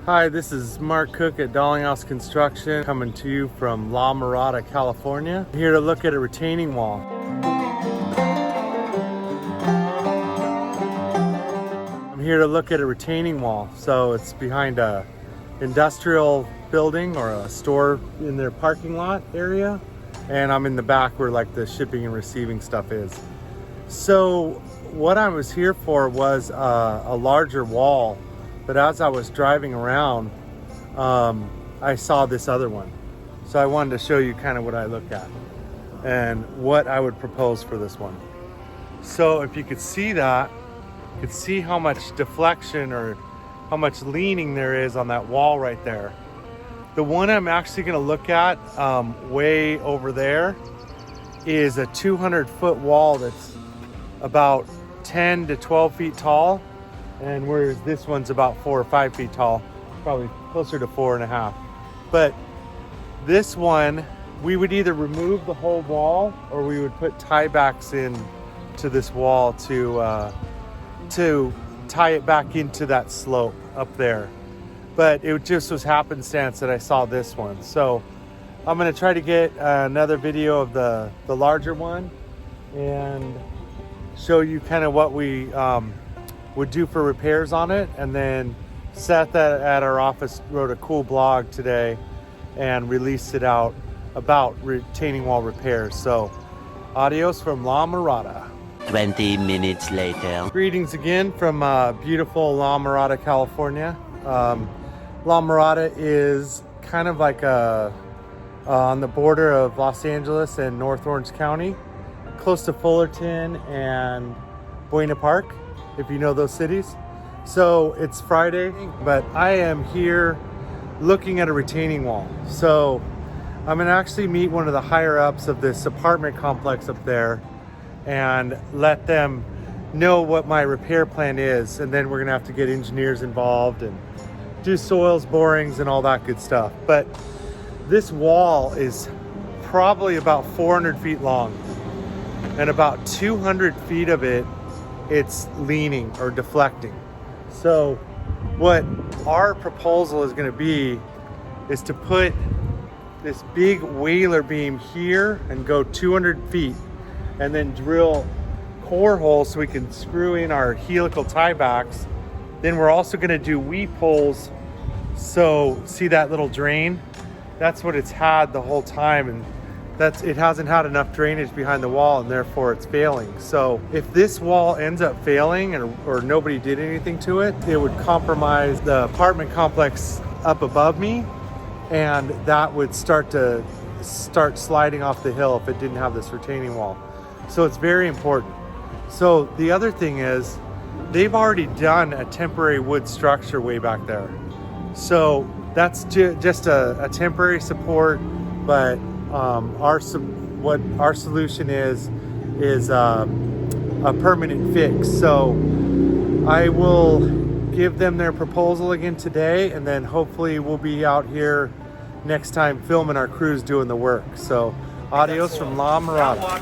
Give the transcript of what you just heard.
Hi, this is Mark Cook at Dalinghaus Construction, coming to you from La Mirada, California. I'm here to look at a retaining wall. So it's behind a industrial building or a store in their parking lot area. And I'm in the back where like the shipping and receiving stuff is. So what I was here for was a larger wall. But as I was driving around, I saw this other one. So I wanted to show you kind of what I look at and what I would propose for this one. So if you could see that, you could see how much deflection or how much leaning there is on that wall right there. The one I'm actually gonna look at way over there is a 200-foot wall that's about 10 to 12 feet tall. And whereas this one's about 4 or 5 feet tall, probably closer to 4.5. But this one, we would either remove the whole wall or we would put tiebacks in to this wall to tie it back into that slope up there. But it just was happenstance that I saw this one. So I'm gonna try to get another video of the larger one and show you kind of what we would do for repairs on it. And then Seth at our office wrote a cool blog today and released it out about retaining wall repairs. So adios from La Mirada. 20 minutes later. Greetings again from beautiful La Mirada, California. La Mirada is kind of like on the border of Los Angeles and North Orange County, close to Fullerton and Buena Park, if you know those cities. So it's Friday, but I am here looking at a retaining wall. So I'm gonna actually meet one of the higher ups of this apartment complex up there and let them know what my repair plan is. And then we're gonna have to get engineers involved and do soils, borings, and all that good stuff. But this wall is probably about 400 feet long, and about 200 feet of it, it's leaning or deflecting. So what our proposal is going to be is to put this big whaler beam here and go 200 feet and then drill core holes so we can screw in our helical tiebacks. Then we're also going to do weep holes. So see that little drain? That's what it's had the whole time, and it hasn't had enough drainage behind the wall, and therefore it's failing. So if this wall ends up failing or nobody did anything to it, it would compromise the apartment complex up above me, and that would start sliding off the hill if it didn't have this retaining wall. So it's very important. So the other thing is they've already done a temporary wood structure way back there. So that's just a temporary support, but what our solution is a permanent fix. So I will give them their proposal again today, and then hopefully we'll be out here next time filming our crews doing the work. So adios from La Mirada.